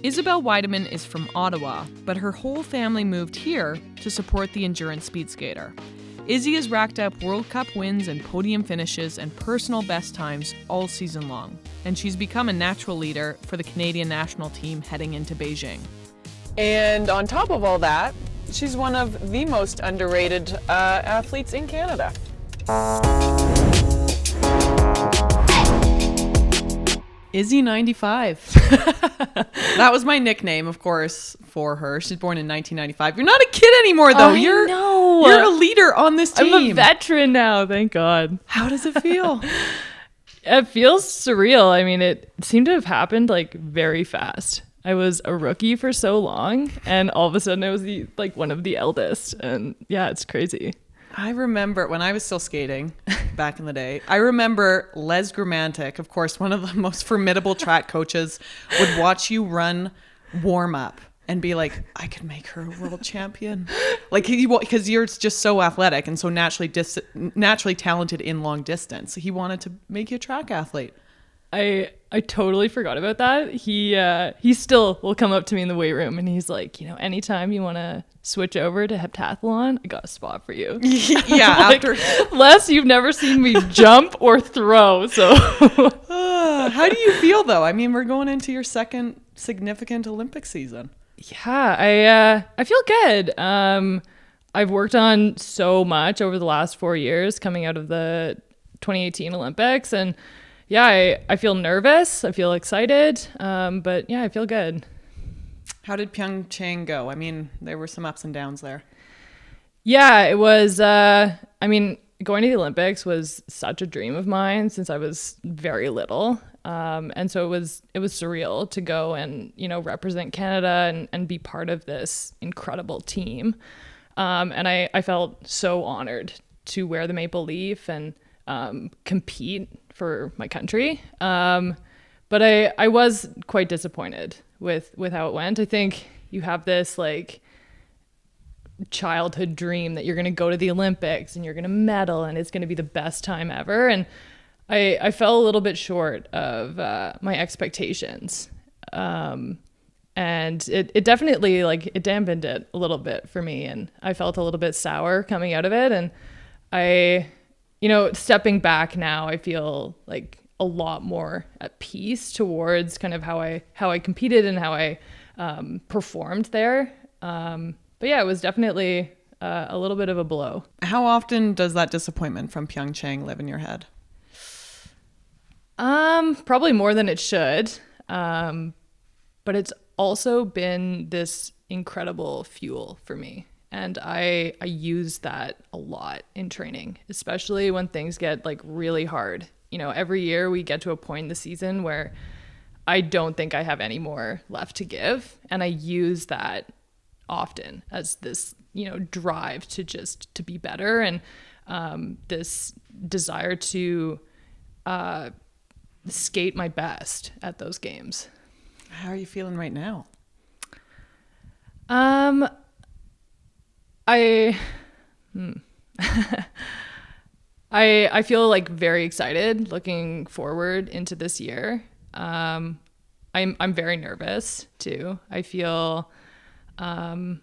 Isabelle Weidemann is from Ottawa, but her whole family moved here to support the endurance speed skater. Izzy has racked up World Cup wins and podium finishes and personal best times all season long, and she's become a natural leader for the Canadian national team heading into Beijing. And on top of all that, she's one of the most underrated athletes in Canada. Izzy 95. That was my nickname, of course, for her. She's born in 1995. You're not a kid anymore, though. I know. You're a leader on this team. I'm a veteran now, thank God. How does it feel? It feels surreal. I mean, it seemed to have happened like very fast. I was a rookie for so long, and all of a sudden I was one of the eldest. And yeah, it's crazy. I remember when I was still skating back in the day, I remember Les Gramantic, of course, one of the most formidable track coaches, would watch you run warm up and be like, I could make her a world champion. Like, because you're just so athletic and so naturally talented in long distance. He wanted to make you a track athlete. I totally forgot about that. He still will come up to me in the weight room and he's like, anytime you want to switch over to heptathlon, I got a spot for you. Yeah. After Les, you've never seen me jump or throw. So how do you feel though? I mean, we're going into your second significant Olympic season. Yeah, I feel good. I've worked on so much over the last 4 years coming out of the 2018 Olympics, and yeah, I feel nervous. I feel excited. But yeah, I feel good. How did Pyeongchang go? I mean, there were some ups and downs there. Yeah, it was, going to the Olympics was such a dream of mine since I was very little. And so it was surreal to go and, represent Canada and be part of this incredible team. And I felt so honored to wear the maple leaf and compete for my country. But I was quite disappointed with how it went. I think you have this childhood dream that you're going to go to the Olympics and you're going to medal and it's going to be the best time ever. And I fell a little bit short of my expectations. And it definitely it dampened it a little bit for me. And I felt a little bit sour coming out of it. And stepping back now, I feel like a lot more at peace towards kind of how I competed and how I performed there. But yeah, it was definitely a little bit of a blow. How often does that disappointment from Pyeongchang live in your head? Probably more than it should. But it's also been this incredible fuel for me. And I use that a lot in training, especially when things get really hard. Every year we get to a point in the season where I don't think I have any more left to give. And I use that often as this, drive to be better and this desire to skate my best at those games. How are you feeling right now? I feel very excited looking forward into this year. I'm very nervous too. I feel, I've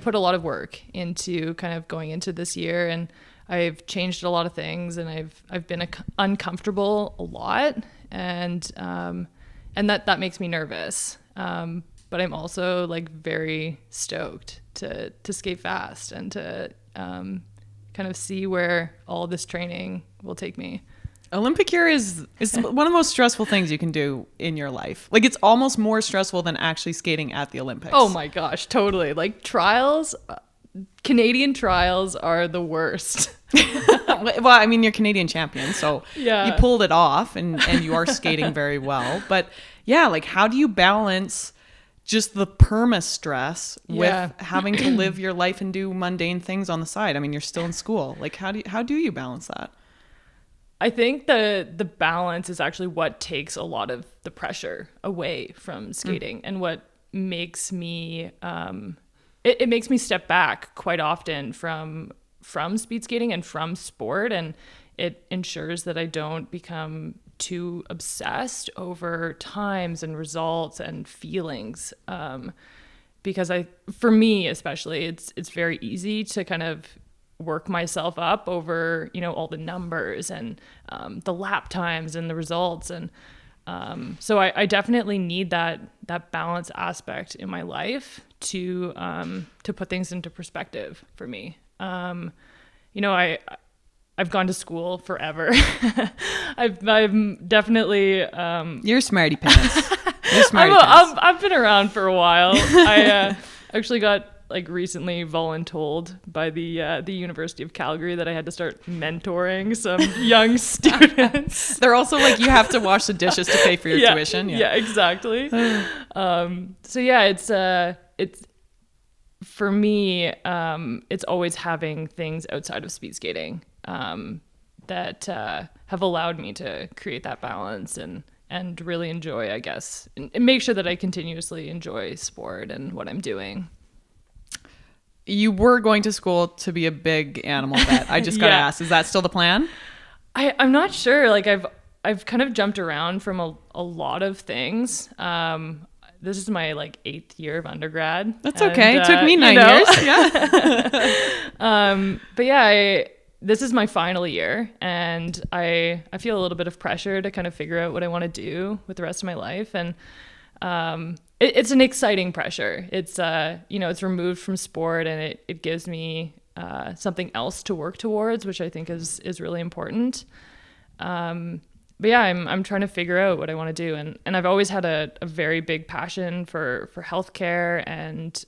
put a lot of work into kind of going into this year, and I've changed a lot of things, and I've been uncomfortable a lot, and that makes me nervous. But I'm also very stoked to skate fast and to kind of see where all this training will take me. Olympic year is one of the most stressful things you can do in your life. It's almost more stressful than actually skating at the Olympics. Oh my gosh, totally. Trials, Canadian trials are the worst. Well, I mean, you're Canadian champion, so yeah. You pulled it off and you are skating very well. But yeah, how do you balance just the perma stress with having to live your life and do mundane things on the side? I mean, you're still in school. How do you balance that? I think the balance is actually what takes a lot of the pressure away from skating and what makes me it makes me step back quite often from speed skating and from sport, and it ensures that I don't become too obsessed over times and results and feelings. Because for me especially, it's very easy to kind of work myself up over, all the numbers and the lap times and the results. And so I definitely need that balance aspect in my life to put things into perspective for me. I've gone to school forever. I've definitely You're smarty pants. You're smarty pants. I've been around for a while. I actually got recently voluntold by the University of Calgary that I had to start mentoring some young students. They're also you have to wash the dishes to pay for your tuition. Yeah, exactly. So yeah, it's for me, it's always having things outside of speed skating that have allowed me to create that balance and really enjoy, I guess, and make sure that I continuously enjoy sport and what I'm doing. You were going to school to be a big animal vet. I just got to ask, is that still the plan? I'm not sure. I've kind of jumped around from a lot of things. This is my 8th year of undergrad. That's okay. It took me 9 years. Yeah. But yeah, this is my final year, and I feel a little bit of pressure to kind of figure out what I want to do with the rest of my life. And it's an exciting pressure. It's it's removed from sport, and it gives me something else to work towards, which I think is really important. But yeah, I'm trying to figure out what I want to do, and I've always had a very big passion for healthcare and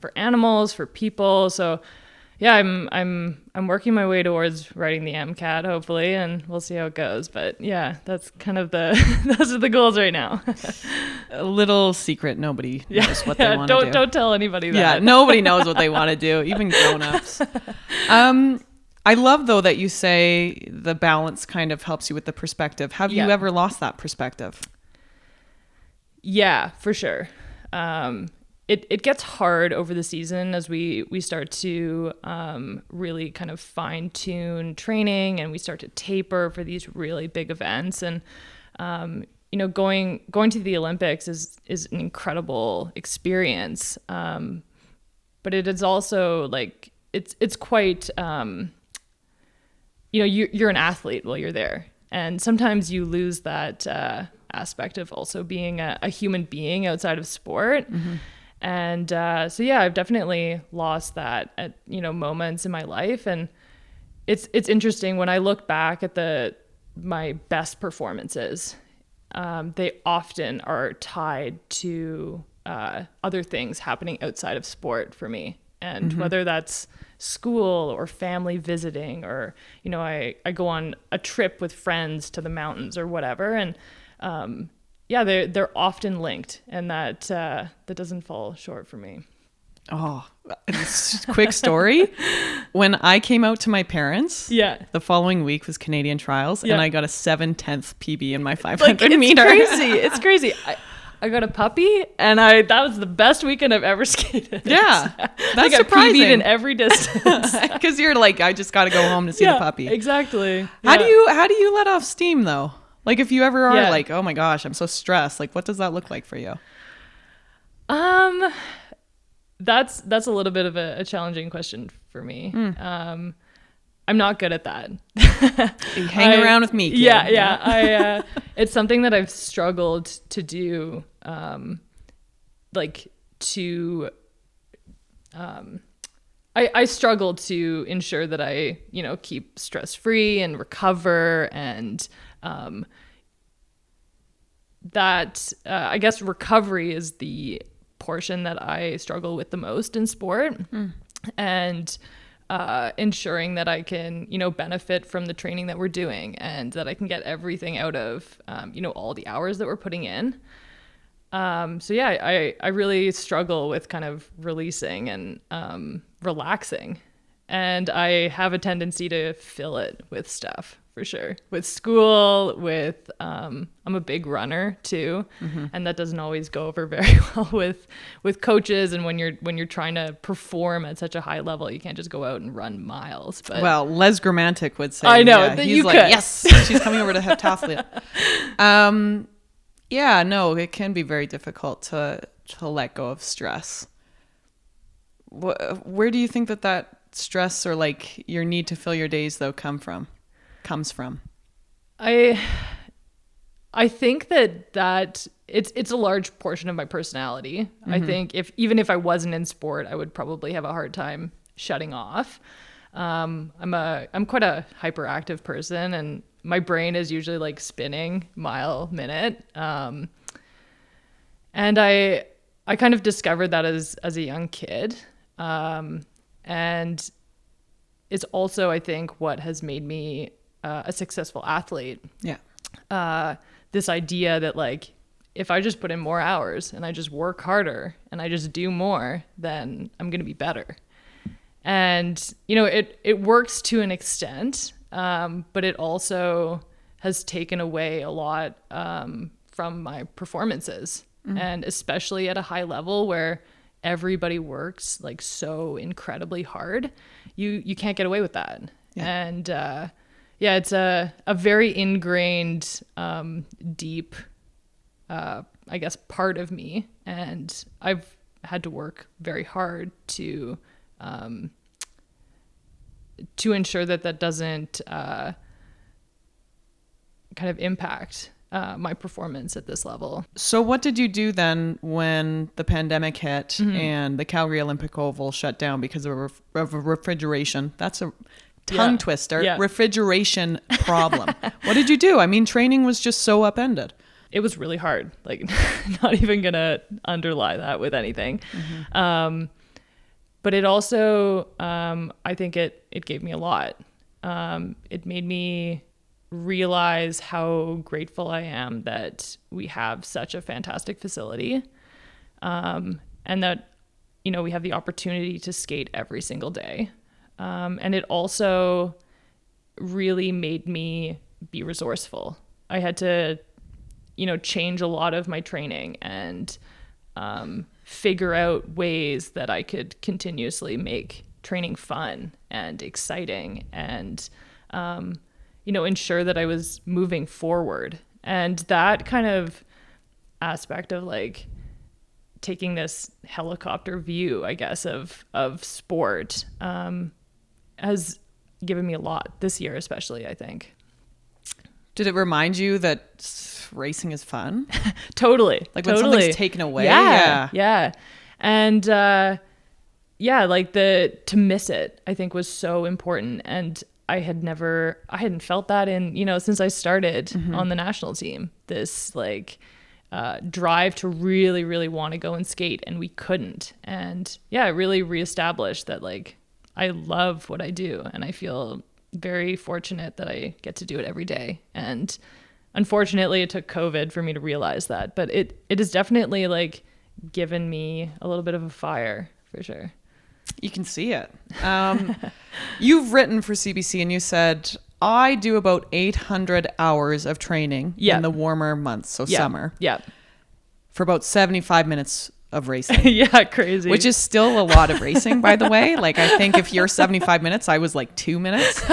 for animals, for people. So yeah, I'm working my way towards writing the MCAT, hopefully, and we'll see how it goes. But yeah, that's kind of those are the goals right now. A little secret, nobody knows what they want to do. Don't tell anybody that. Yeah, nobody knows what they want to do, even grown-ups. I love, though, that you say the balance kind of helps you with the perspective. Have you ever lost that perspective? Yeah, for sure. It gets hard over the season as we start to really kind of fine tune training, and we start to taper for these really big events. And going to the Olympics is an incredible experience, but it is also it's quite you're an athlete while you're there, and sometimes you lose that aspect of also being a human being outside of sport. Mm-hmm. And so yeah, I've definitely lost that at moments in my life, and it's interesting when I look back at my best performances. They often are tied to other things happening outside of sport for me, and mm-hmm. whether that's school or family visiting, or I go on a trip with friends to the mountains or whatever, and yeah, they're often linked, and that doesn't fall short for me. Oh, quick story. When I came out to my parents, the following week was Canadian trials, and I got a 7/10 PB in my 500 meter. It's crazy. I got a puppy, and that was the best weekend I've ever skated. Yeah, that's surprising. PB'd in every distance because you're I just got to go home to see the puppy. Exactly. How do you let off steam though? If you ever are oh my gosh, I'm so stressed. What does that look like for you? That's a little bit of a challenging question for me. I'm not good at that. You hang around with me, kid. Yeah. It's something that I've struggled to do. I struggle to ensure that I, keep stress free and recover, and that I guess recovery is the portion that I struggle with the most in sport, and ensuring that I can, benefit from the training that we're doing, and that I can get everything out of, all the hours that we're putting in. So yeah, I really struggle with kind of releasing and relaxing, and I have a tendency to fill it with stuff for sure. With school, with I'm a big runner too, and that doesn't always go over very well with coaches. And when you're trying to perform at such a high level, you can't just go out and run miles. But Well, Les Gramantic would say, I know, yeah, that he's you like, could. yes, she's coming over to heptathlete. Yeah, no, it can be very difficult to let go of stress. Where do you think that stress or like your need to fill your days though comes from? I think that it's a large portion of my personality. I think even if I wasn't in sport, I would probably have a hard time shutting off. I'm quite a hyperactive person, and my brain is usually like spinning mile minute. And I kind of discovered that as a young kid. And it's also, I think, what has made me a successful athlete. Yeah. This idea that like, if I just put in more hours and I just work harder and I just do more, then I'm going to be better. And, you know, it works to an extent, but it also has taken away a lot from my performances. And especially at a high level where everybody works like so incredibly hard, you can't get away with that. Yeah. And yeah, it's a very ingrained, deep, I guess, part of me. And I've had to work very hard to ensure that doesn't kind of impact my performance at this level. So what did you do then when the pandemic hit and the Calgary Olympic Oval shut down because of refrigeration? That's a tongue twister. Yeah. Refrigeration problem. What did you do? I mean, training was just so upended. It was really hard. Like, not even gonna underlie that with anything. But it also, I think it gave me a lot. It made me realize how grateful I am that we have such a fantastic facility, and that, you know, we have the opportunity to skate every single day. And it also really made me be resourceful. I had to, you know, change a lot of my training and figure out ways that I could continuously make training fun and exciting and, you know, ensure that I was moving forward. And that kind of aspect of like taking this helicopter view, I guess, of sport, has given me a lot this year, especially, I think. Did it remind you that racing is fun? Totally. Like when something's taken away? Yeah. And yeah, like to miss it, I think, was so important. And I hadn't felt that in, you know, since I started on the national team, this like drive to really, really want to go and skate, and we couldn't. And yeah, it really reestablished that like I love what I do, and I feel very fortunate that I get to do it every day. And unfortunately, it took COVID for me to realize that, but it has definitely like given me a little bit of a fire for sure. You can see it. You've written for CBC and you said, I do about 800 hours of training in the warmer months, so summer. Yeah. For about 75 minutes of racing. Yeah, crazy. Which is still a lot of racing, by the way. Like, I think if you're 75 minutes, I was like 2 minutes.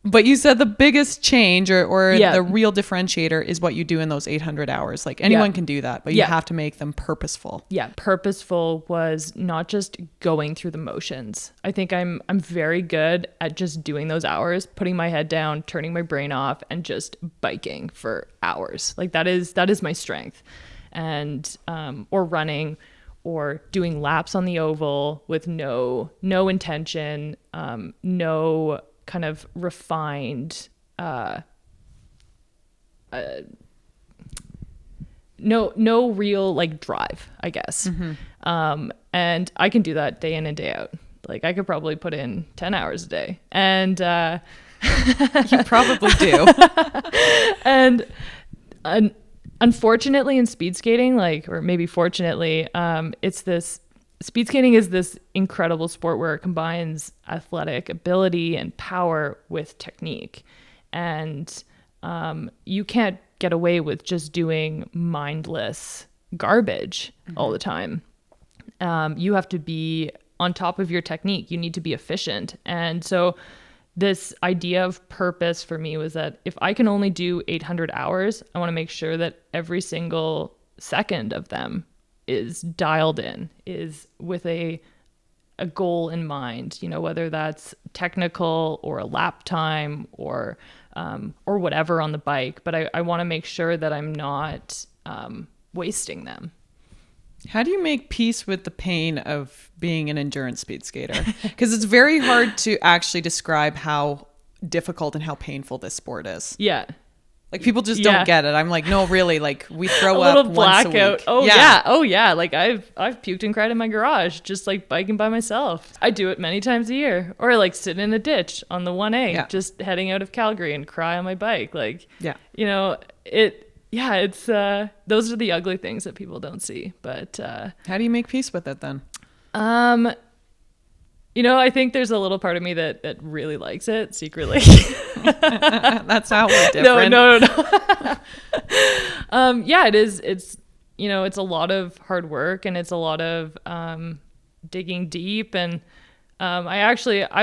But you said the biggest change or the real differentiator is what you do in those 800 hours. Like anyone can do that, but you have to make them purposeful. Yeah. Purposeful was not just going through the motions. I think I'm very good at just doing those hours, putting my head down, turning my brain off, and just biking for hours. Like that is my strength. And, or running or doing laps on the oval with no intention, no kind of refined, no real like drive, I guess. And I can do that day in and day out. Like I could probably put in 10 hours a day, and you probably do. And unfortunately in speed skating, like, or maybe fortunately, it's this speed skating is this incredible sport where it combines athletic ability and power with technique. And you can't get away with just doing mindless garbage all the time. You have to be on top of your technique. You need to be efficient. And so this idea of purpose for me was that if I can only do 800 hours, I want to make sure that every single second of them is dialed in, is with a goal in mind, you know, whether that's technical or a lap time or whatever on the bike. But I want to make sure that I'm not wasting them. How do you make peace with the pain of being an endurance speed skater? Because it's very hard to actually describe how difficult and how painful this sport is. Yeah. Like people just don't get it. I'm like, no, really, like we throw a up little once blackout. a week. Oh yeah. Oh yeah. Like I've puked and cried in my garage, just like biking by myself. I do it many times a year, or like sit in a ditch on the 1A, just heading out of Calgary and cry on my bike. Like, you know, it's those are the ugly things that people don't see. But how do you make peace with it then? You know, I think there's a little part of me that really likes it secretly. That's how we're different. No. Yeah, it is. It's, you know, it's a lot of hard work and it's a lot of digging deep. And I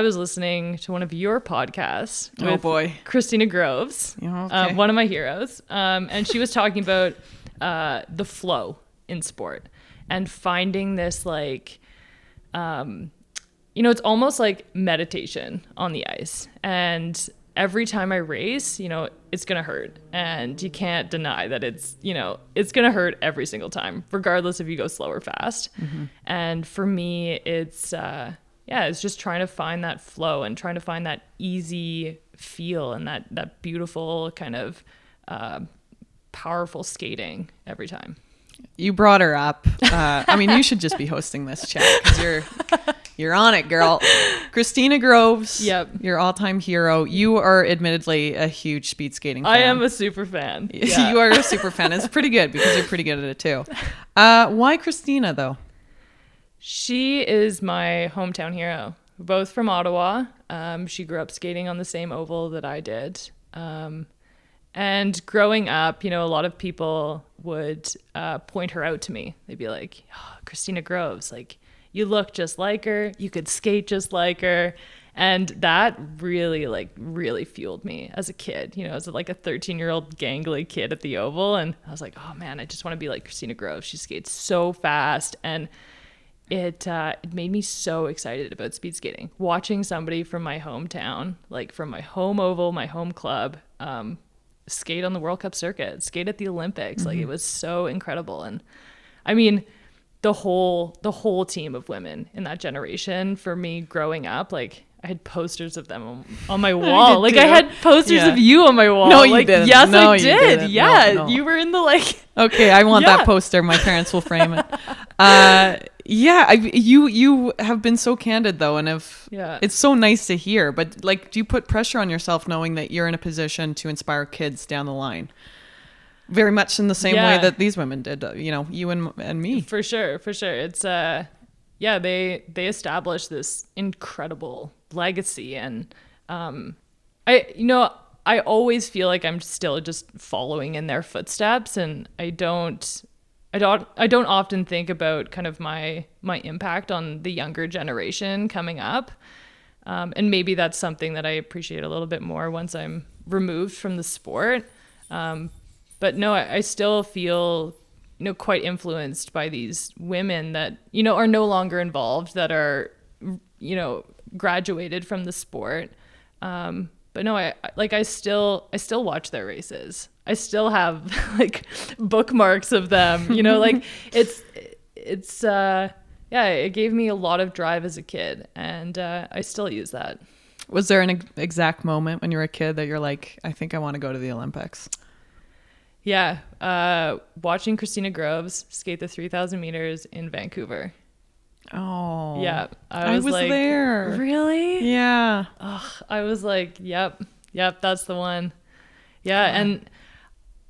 was listening to one of your podcasts with Christina Groves, one of my heroes. And she was talking about the flow in sport and finding this like, you know, it's almost like meditation on the ice. And every time I race, you know, it's going to hurt. And you can't deny that it's, you know, it's going to hurt every single time, regardless if you go slow or fast. Mm-hmm. And for me, it's just trying to find that flow and trying to find that easy feel and that beautiful kind of powerful skating every time. You brought her up. I mean, you should just be hosting this chat because you're on it, girl. Christina Groves, your all-time hero. You are admittedly a huge speed skating fan. I am a super fan. Yeah. You are a super fan. It's pretty good because you're pretty good at it too. Why Christina though? She is my hometown hero. Both from Ottawa. She grew up skating on the same oval that I did. And growing up, you know, a lot of people would point her out to me. They'd be like, oh, Christina Groves, like, you look just like her. You could skate just like her. And that really fueled me as a kid, you know, as like a 13-year-old gangly kid at the oval. And I was like, oh, man, I just want to be like Christina Groves. She skates so fast. And it made me so excited about speed skating. Watching somebody from my hometown, like from my home oval, my home club, skate on the World Cup circuit, skate at the Olympics. Mm-hmm. Like, it was so incredible. And I mean, the whole team of women in that generation, for me growing up, like, I had posters of them on my wall. I had posters of you on my wall. No, you like, didn't. Yes, no, I did. Didn't. Yeah, no. You were in the like. Okay, I want that poster. My parents will frame it. You have been so candid though, and it's so nice to hear. But like, do you put pressure on yourself knowing that you're in a position to inspire kids down the line? Very much in the same way that these women did. You know, you and me. For sure. It's they established this incredible legacy, and I always feel like I'm still just following in their footsteps, and I don't often think about kind of my impact on the younger generation coming up, and maybe that's something that I appreciate a little bit more once I'm removed from the sport. But no, I still feel, you know, quite influenced by these women that, you know, are no longer involved, that are, you know, graduated from the sport. But no, I still watch their races. I still have like bookmarks of them, you know, like it gave me a lot of drive as a kid, and I still use that. Was there an exact moment when you were a kid that you're like, I think I want to go to the Olympics? Yeah. Watching Christina Groves skate the 3,000 meters in Vancouver. Oh. Yeah. I was like, there. Really? Yeah. I was like, yep, that's the one. Yeah. And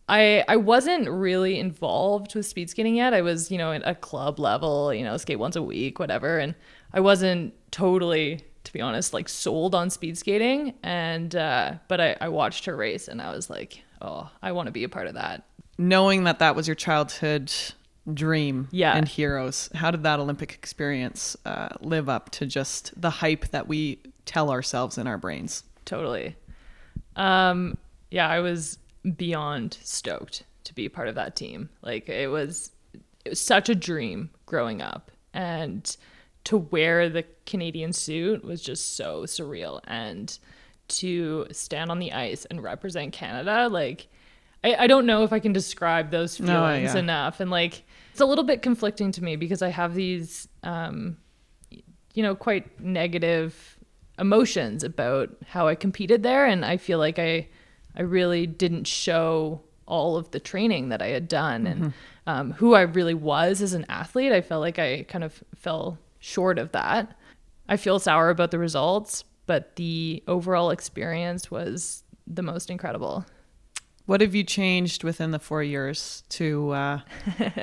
I wasn't really involved with speed skating yet. I was, at a club level, skate once a week, whatever. And I wasn't totally, to be honest, like sold on speed skating. And, but I watched her race and I was like, oh, I want to be a part of that. Knowing that was your childhood dream Yeah. and heroes, how did that Olympic experience live up to just the hype that we tell ourselves in our brains? Totally. Yeah, I was beyond stoked to be part of that team. Like it was such a dream growing up, and to wear the Canadian suit was just so surreal, and to stand on the ice and represent Canada, like I don't know if I can describe those feelings enough. And like it's a little bit conflicting to me because I have these quite negative emotions about how I competed there, and I feel like I really didn't show all of the training that I had done and who I really was as an athlete. I felt like I kind of fell short of that. I feel sour about the results, but the overall experience was the most incredible. What have you changed within the 4 years to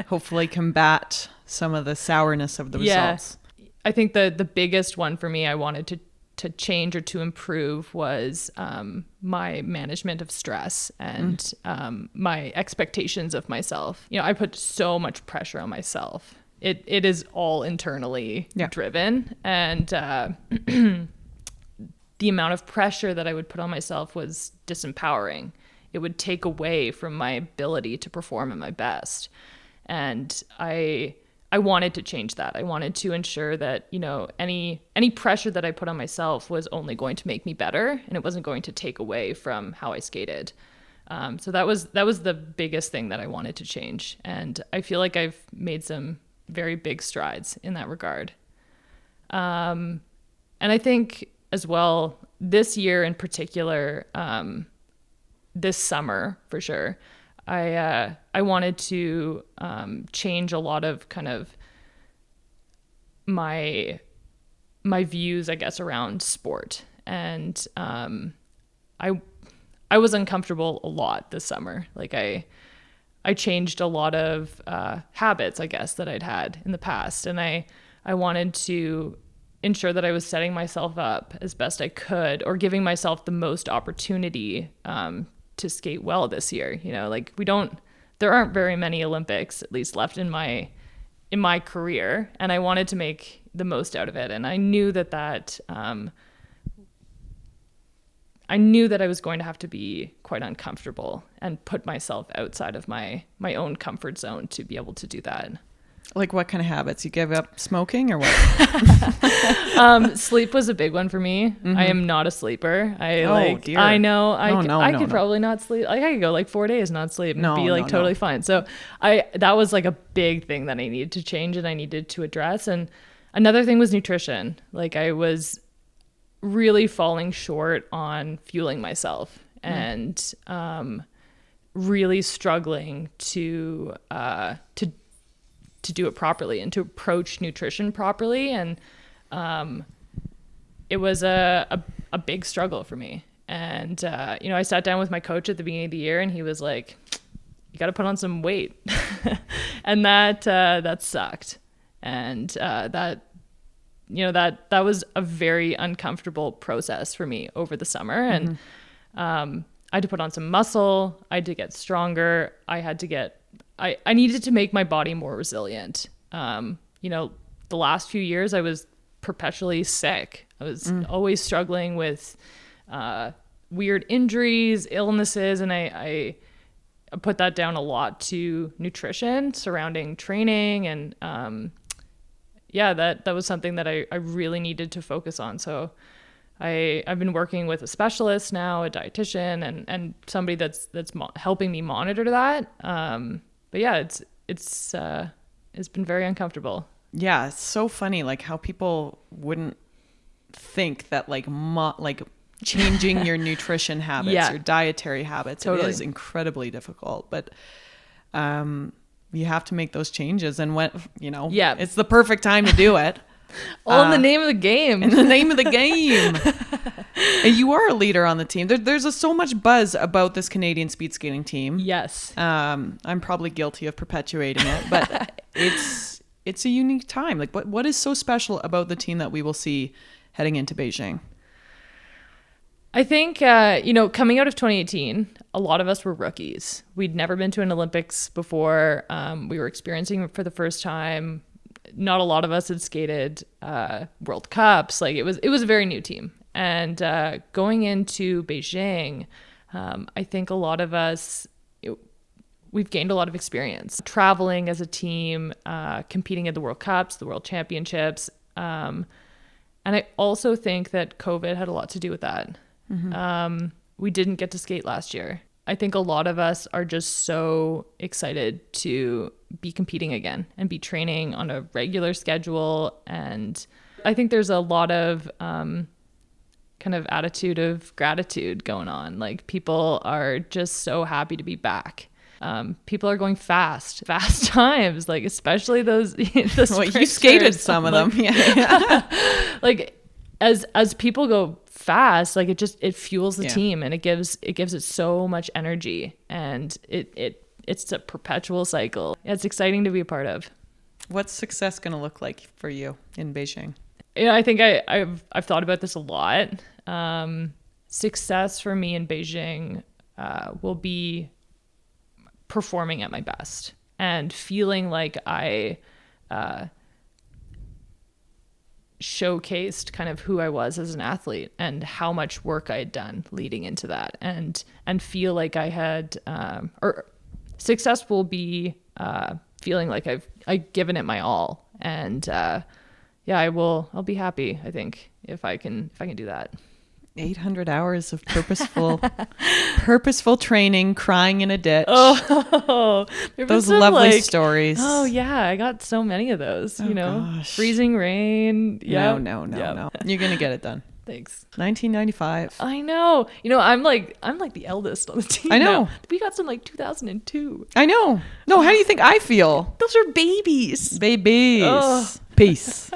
hopefully combat some of the sourness of the results? I think the biggest one for me I wanted to change or to improve was my management of stress and my expectations of myself. I put so much pressure on myself. It is all internally driven, and the amount of pressure that I would put on myself was disempowering. It would take away from my ability to perform at my best. And I wanted to change that. I wanted to ensure that, any pressure that I put on myself was only going to make me better, and it wasn't going to take away from how I skated. So that was the biggest thing that I wanted to change. And I feel like I've made some very big strides in that regard. And I think as well, this year in particular, this summer for sure, I wanted to change a lot of kind of my views, I guess, around sport. And I was uncomfortable a lot this summer. Like I changed a lot of habits, I guess, that I'd had in the past. And I wanted to ensure that I was setting myself up as best I could, or giving myself the most opportunity to skate well this year. There aren't very many Olympics, at least left in my career, and I wanted to make the most out of it. And I knew that I was going to have to be quite uncomfortable and put myself outside of my own comfort zone to be able to do that. Like what kind of habits? You give up smoking or what? Sleep was a big one for me. Mm-hmm. I am not a sleeper. Dear. I know. I could probably not sleep. Like I could go like 4 days not sleep and be like totally fine. So that was like a big thing that I needed to change and I needed to address. And another thing was nutrition. Like I was really falling short on fueling myself and really struggling to do it properly and to approach nutrition properly. And it was a big struggle for me. And, I sat down with my coach at the beginning of the year and he was like, you got to put on some weight. And that sucked. And that was a very uncomfortable process for me over the summer. And I had to put on some muscle. I had to get stronger. I needed to make my body more resilient. The last few years I was perpetually sick. I was always struggling with weird injuries, illnesses, and I put that down a lot to nutrition surrounding training. And that was something that I really needed to focus on. So I've been working with a specialist now, a dietitian, and somebody that's helping me monitor that. But yeah, it's been very uncomfortable. Yeah, it's so funny, like how people wouldn't think that like changing your nutrition habits, your dietary habits, totally. It is incredibly difficult. But you have to make those changes, and when it's the perfect time to do it. All in the name of the game. In the name of the game. And you are a leader on the team. There's so much buzz about this Canadian speed skating team. Yes. I'm probably guilty of perpetuating it, but it's a unique time. Like, what is so special about the team that we will see heading into Beijing? I think, coming out of 2018, a lot of us were rookies. We'd never been to an Olympics before. We were experiencing it for the first time. Not a lot of us had skated World Cups. Like, it was a very new team. And going into Beijing, I think a lot of us, we've gained a lot of experience traveling as a team, competing at the World Cups, the World Championships. And I also think that COVID had a lot to do with that. Mm-hmm. We didn't get to skate last year. I think a lot of us are just so excited to be competing again and be training on a regular schedule. And I think there's a lot of kind of attitude of gratitude going on. Like, people are just so happy to be back. People are going fast times, like, especially those. Well, you skated some of them. Yeah. Like, as people go fast, like, it fuels the team, and it gives it so much energy, and it's a perpetual cycle. It's exciting to be a part of. What's success going to look like for you in Beijing? I think I've thought about this a lot. Success for me in Beijing will be performing at my best and feeling like I showcased kind of who I was as an athlete and how much work I had done leading into that, and feel like I had or success will be feeling like I've given it my all, and I'll be happy, I think, if I can do that. 800 hours of purposeful training, crying in a ditch. Oh, those lovely stories. Oh yeah, I got so many of those. Gosh. Freezing rain. Yep. No. You're gonna get it done. Thanks. 1995. I know. I'm like the eldest on the team. I know. Now. We got some like 2002. I know. No, how do you think I feel? Those are babies. Babies. Oh. Peace.